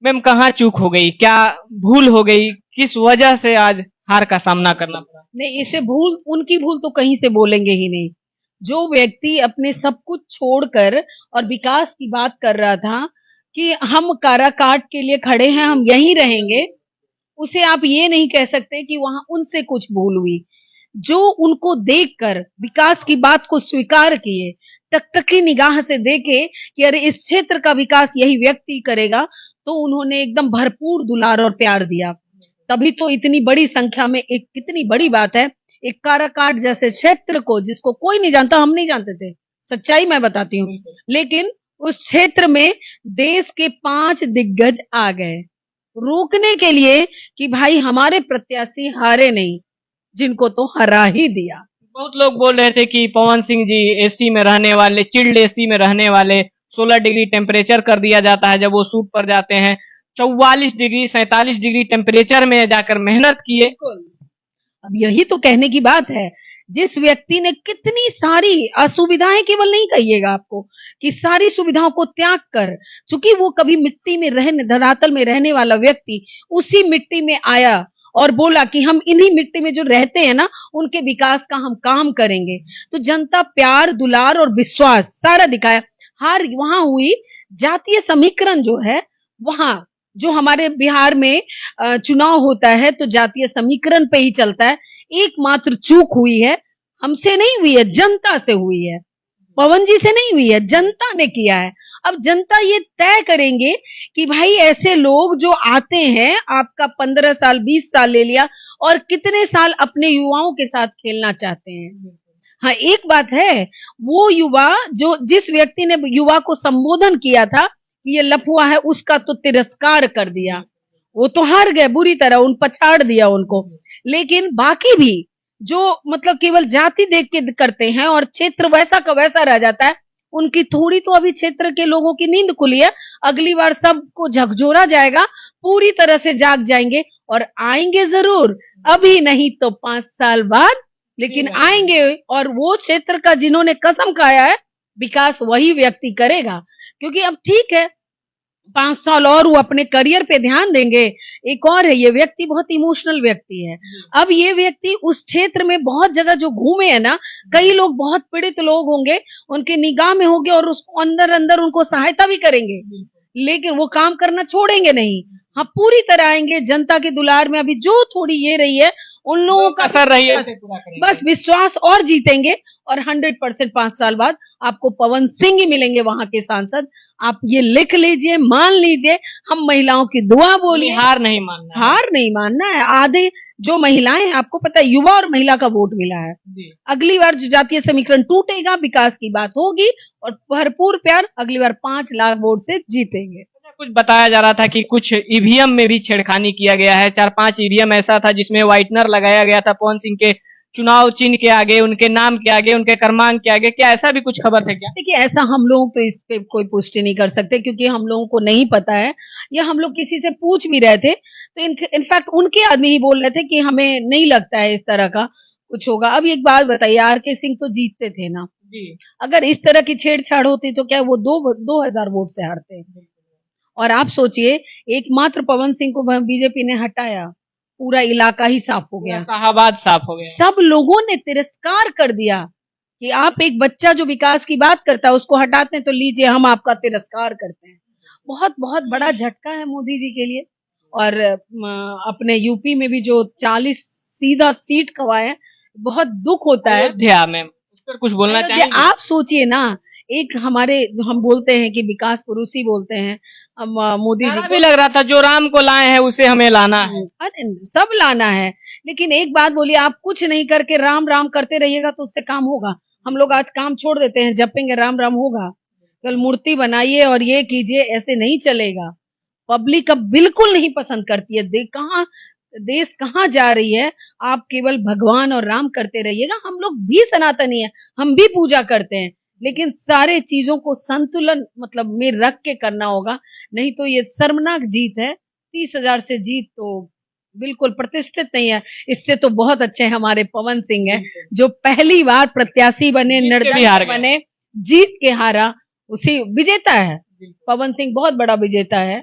Ma'am कहाँ चूक हो गई, क्या भूल हो गई, किस वजह से आज हार का सामना करना पड़ा? नहीं, इसे भूल, उनकी भूल तो कहीं से बोलेंगे ही नहीं। जो व्यक्ति अपने सब कुछ छोड़कर और विकास की बात कर रहा था कि हम काराकाट के लिए खड़े हैं, हम यहीं रहेंगे, उसे आप ये नहीं कह सकते कि वहां उनसे कुछ भूल हुई। जो उनको देखकर विकास की बात को स्वीकार किए, टकटकी निगाह से देखे कि अरे इस क्षेत्र का विकास यही व्यक्ति करेगा, तो उन्होंने एकदम भरपूर दुलार और प्यार दिया। तभी तो इतनी बड़ी संख्या में, एक कितनी बड़ी बात है, एक काराकाट जैसे क्षेत्र को, जिसको कोई नहीं जानता, हम नहीं जानते थे, सच्चाई मैं बताती हूँ, लेकिन उस क्षेत्र में देश के 5 दिग्गज आ गए रोकने के लिए कि भाई हमारे प्रत्याशी हारे नहीं, जिनको तो हरा ही दिया। बहुत लोग बोल रहे थे कि पवन सिंह जी एसी में रहने वाले, चिल्ड एसी में रहने वाले, 16 डिग्री टेम्परेचर कर दिया जाता है जब वो शूट पर जाते हैं, 44 डिग्री 47 डिग्री टेम्परेचर में जाकर मेहनत किए। बिल्कुल। अब यही तो कहने की बात है, जिस व्यक्ति ने कितनी सारी असुविधाएं, केवल नहीं कहिएगा आपको कि सारी सुविधाओं को त्याग कर, चूंकि वो कभी मिट्टी में रहने, धरातल में रहने वाला व्यक्ति उसी मिट्टी में आया और बोला कि हम इन्हीं मिट्टी में जो रहते हैं ना, उनके विकास का हम काम करेंगे, तो जनता प्यार, दुलार और विश्वास सारा दिखाया। हार वहां हुई, जातीय समीकरण जो है, वहां जो हमारे बिहार में चुनाव होता है तो जातीय समीकरण पे ही चलता है। एकमात्र चूक हुई है, हमसे नहीं हुई है, जनता से हुई है, पवन जी से नहीं हुई है, जनता ने किया है। अब जनता ये तय करेंगे कि भाई ऐसे लोग जो आते हैं, आपका 15 साल 20 साल ले लिया, और कितने साल अपने युवाओं के साथ खेलना चाहते हैं। हाँ, एक बात है, वो युवा जो, जिस व्यक्ति ने युवा को संबोधन किया था कि ये लफुआ है, उसका तो तिरस्कार कर दिया, वो तो हार गए बुरी तरह, उन पछाड़ दिया उनको। लेकिन बाकी भी जो मतलब केवल जाति देख के करते हैं और क्षेत्र वैसा का वैसा रह जाता है, उनकी थोड़ी तो अभी क्षेत्र के लोगों की नींद खुली है। अगली बार सबको झकझोरा जाएगा, पूरी तरह से जाग जाएंगे और आएंगे जरूर, अभी नहीं तो 5 साल बाद, लेकिन आएंगे। और वो क्षेत्र का जिन्होंने कसम खाया है, विकास वही व्यक्ति करेगा, क्योंकि अब ठीक है 5 साल और वो अपने करियर पे ध्यान देंगे। एक और है, ये व्यक्ति बहुत इमोशनल व्यक्ति है। अब ये व्यक्ति उस क्षेत्र में बहुत जगह जो घूमे है ना, कई लोग बहुत पीड़ित लोग होंगे, उनके निगाह में होंगे और उसको अंदर अंदर उनको सहायता भी करेंगे, लेकिन वो काम करना छोड़ेंगे नहीं। हाँ, पूरी तरह आएंगे जनता के दुलार में। अभी जो थोड़ी ये रही है, उन लोगों का असर रही है, बस विश्वास और जीतेंगे, और 100% 5 साल बाद आपको पवन सिंह ही मिलेंगे वहां के सांसद। आप ये लिख लीजिए, मान लीजिए, हम महिलाओं की दुआ बोलिए, हार नहीं मानना है। हार नहीं मानना है। आधे जो महिलाएं हैं, आपको पता है, युवा और महिला का वोट मिला है। अगली बार जो जातीय समीकरण टूटेगा, विकास की बात होगी और भरपूर प्यार, अगली बार 5 लाख वोट से जीतेंगे। कुछ बताया जा रहा था कि कुछ ईवीएम में भी छेड़खानी किया गया है, 4-5 ईवीएम ऐसा था जिसमें व्हाइटनर लगाया गया था पवन सिंह के चुनाव चिन्ह के आगे, उनके नाम के आगे, उनके क्रमांक के आगे। क्या ऐसा भी कुछ खबर है क्या? देखिए, ऐसा हम लोग तो इस पे कोई पुष्टि नहीं कर सकते, क्योंकि हम लोगों को नहीं पता है, या हम लोग किसी से पूछ भी रहे थे तो इनफैक्ट उनके आदमी ही बोल रहे थे कि हमें नहीं लगता है इस तरह का कुछ होगा। अब एक बात बताइए, आर.के. सिंह तो जीतते थे ना जी, अगर इस तरह की छेड़छाड़ होती तो क्या वो 2000 वोट से हारते? और आप सोचिए, एकमात्र पवन सिंह को बीजेपी ने हटाया, पूरा इलाका ही साफ हो गया, शाहबाद साफ हो गया, सब लोगों ने तिरस्कार कर दिया कि आप एक बच्चा जो विकास की बात करता है उसको हटाते हैं, तो लीजिए हम आपका तिरस्कार करते हैं। बहुत बहुत बड़ा झटका है मोदी जी के लिए। और अपने यूपी में भी जो 40 सीधा सीट कवाए, बहुत दुख होता है। अयोध्या में उस पर कुछ बोलना चाहिए? आप सोचिए ना, एक हमारे, हम बोलते हैं कि विकास पुरुष ही बोलते हैं, मोदी जी भी लग रहा था जो राम को लाए हैं उसे हमें लाना है। अरे सब लाना है, लेकिन एक बात बोलिए, आप कुछ नहीं करके राम राम करते रहिएगा तो उससे काम होगा? हम लोग आज काम छोड़ देते हैं, जपेंगे राम राम होगा? कल मूर्ति बनाइए और ये कीजिए, ऐसे नहीं चलेगा। पब्लिक अब बिल्कुल नहीं पसंद करती है। देश कहाँ जा रही है? आप केवल भगवान और राम करते रहिएगा। हम लोग भी सनातनी है, हम भी पूजा करते हैं, लेकिन सारे चीजों को संतुलन मतलब में रख के करना होगा, नहीं तो ये शर्मनाक जीत है। 30,000 से जीत तो बिल्कुल प्रतिष्ठित नहीं है। इससे तो बहुत अच्छे हमारे पवन सिंह है, जो पहली बार प्रत्याशी बने, निर्दलीय बने, जीत के हारा, उसी विजेता है। पवन सिंह बहुत बड़ा विजेता है।